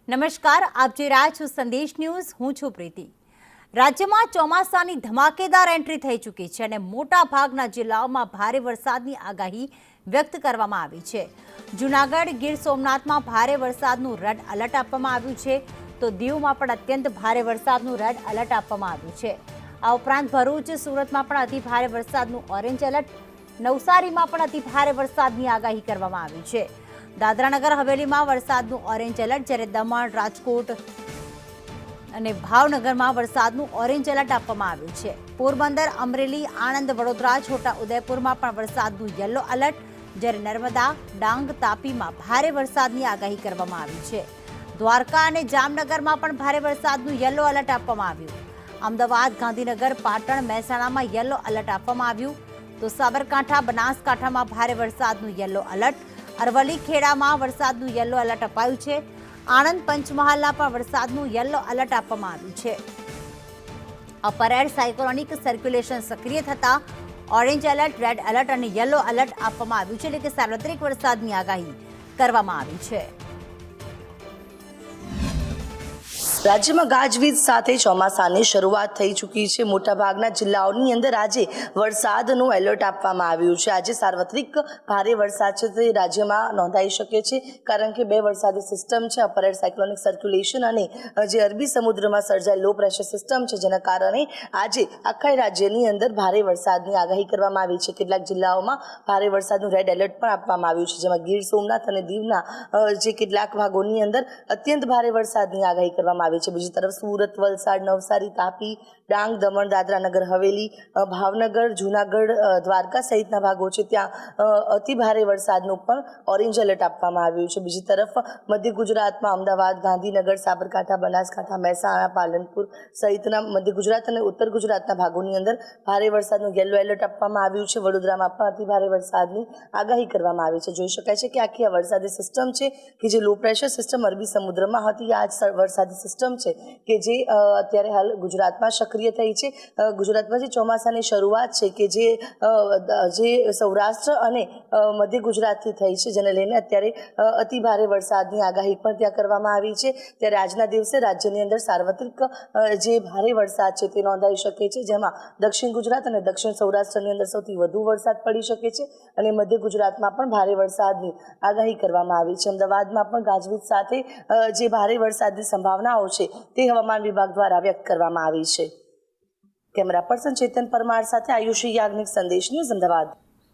નમસ્કાર, આપ જોઈ રહ્યા છો સંદેશ ન્યૂઝ. હું છું પ્રીતિ. રાજ્યમાં ચોમાસાની ધમાકેદાર એન્ટ્રી થઈ ચૂકી છે અને મોટા ભાગના જિલ્લાઓમાં ભારે વરસાદની આગાહી વ્યક્ત કરવામાં આવી છે. જૂનાગઢ, ગીર સોમનાથમાં ભારે વરસાદનું રેડ એલર્ટ આપવામાં આવ્યું છે, તો દીવમાં પણ અત્યંત ભારે વરસાદનું રેડ એલર્ટ આપવામાં આવ્યું છે. આ ઉપરાંત ભરૂચ, સુરતમાં પણ અતિ ભારે વરસાદનું ઓરેન્જ એલર્ટ, નવસારીમાં પણ અતિ ભારે વરસાદની આગાહી કરવામાં આવી છે. દાદરાનગર હવેલીમાં વરસાદનું ઓરેન્જ એલર્ટ, જ્યારે દમણ, રાજકોટ અને ભાવનગરમાં વરસાદનું ઓરેન્જ એલર્ટ આપવામાં આવ્યું છે. પોરબંદર, અમરેલી, આણંદ, વડોદરા, છોટા ઉદેપુરમાં પણ વરસાદનું યલો એલર્ટ, જ્યારે નર્મદા, ડાંગ, તાપીમાં ભારે વરસાદની આગાહી કરવામાં આવી છે. દ્વારકા અને જામનગરમાં પણ ભારે વરસાદનું યલો એલર્ટ આપવામાં આવ્યું. અમદાવાદ, ગાંધીનગર, પાટણ, મહેસાણામાં યલો એલર્ટ આપવામાં આવ્યું, તો સાબરકાંઠા, બનાસકાંઠામાં ભારે વરસાદનું યલો એલર્ટ, અરવલ્લી, ખેડામાં વરસાદનું યલો એલર્ટ અપાયું છે. આણંદ, પંચમહાલના પણ વરસાદનું યલો એલર્ટ આપવામાં આવ્યું છે. અપર એર સાયક્લોનિક સર્ક્યુલેશન સક્રિય થતા ઓરેન્જ એલર્ટ, રેડ એલર્ટ અને યલો એલર્ટ આપવામાં આવ્યું છે, એટલે કે સાર્વત્રિક વરસાદની આગાહી કરવામાં આવી છે. રાજ્યમાં ગાજવીજ સાથે ચોમાસાની શરૂઆત થઈ ચૂકી છે. મોટાભાગના જિલ્લાઓની અંદર આજે વરસાદનું એલર્ટ આપવામાં આવ્યું છે. આજે સાર્વત્રિક ભારે વરસાદ છે તે રાજ્યમાં નોંધાઈ શકે છે, કારણ કે બે વરસાદી સિસ્ટમ છે, અપર એર સાયક્લોનિક સર્ક્યુલેશન અને જે અરબી સમુદ્રમાં સર્જાયેલ લો પ્રેશર સિસ્ટમ છે, જેના કારણે આજે આખા રાજ્યની અંદર ભારે વરસાદની આગાહી કરવામાં આવી છે. કેટલાક જિલ્લાઓમાં ભારે વરસાદનું રેડ એલર્ટ પણ આપવામાં આવ્યું છે, જેમાં ગીર સોમનાથ અને દીવના જે કેટલાક ભાગોની અંદર અત્યંત ભારે વરસાદની આગાહી કરવામાં આવી છે. બીજી તરફ સુરત, વલસાડ, નવસારી, તાપી, ડાંગ, દમણ, દાદરા નગર હવેલી, ભાવનગર, જૂનાગઢ, દ્વારકા સહિતના ભાગો છે, ત્યાં અતિ ભારે વરસાદનું પણ ઓરેન્જ એલર્ટ આપવામાં આવ્યું છે. બીજી તરફ મધ્ય ગુજરાતમાં અમદાવાદ, ગાંધીનગર, સાબરકાંઠા, બનાસકાંઠા, મહેસાણા, પાલનપુર સહિતના મધ્ય ગુજરાત અને ઉત્તર ગુજરાતના ભાગોની અંદર ભારે વરસાદનું યલો એલર્ટ આપવામાં આવ્યું છે. વડોદરામાં પણ અતિ ભારે વરસાદની આગાહી કરવામાં આવી છે. જોઈ શકાય છે કે આખી આ વરસાદી સિસ્ટમ છે કે જે લો પ્રેશર સિસ્ટમ અરબી સમુદ્રમાં હતી, આ જ વરસાદી સિસ્ટમ છે કે જે અત્યારે હાલ ગુજરાતમાં સક્રિય થઈ છે. ગુજરાતમાં જે ચોમાસાની શરૂઆત છે કે જે સૌરાષ્ટ્ર અને મધ્ય ગુજરાતથી થઈ છે, જેને લઈને અત્યારે અતિ ભારે વરસાદની આગાહી પણ ત્યાં કરવામાં આવી છે. ત્યારે આજના દિવસે રાજ્યની અંદર સાર્વત્રિક જે ભારે વરસાદ છે તે નોંધાઈ શકે છે, જેમાં દક્ષિણ ગુજરાત અને દક્ષિણ સૌરાષ્ટ્રની અંદર સૌથી વધુ વરસાદ પડી શકે છે અને મધ્ય ગુજરાતમાં પણ ભારે વરસાદની આગાહી કરવામાં આવી છે. અમદાવાદમાં પણ ગાજવીજ સાથે જે ભારે વરસાદની સંભાવનાઓ છે તે હવામાન વિભાગ દ્વારા વ્યક્ત કરવામાં આવી છે. કેમેરા પર્સન ચેતન પરમાર સાથે આયુષી યાજ્ઞિક, સંદેશ ન્યૂઝ, અમદાવાદ.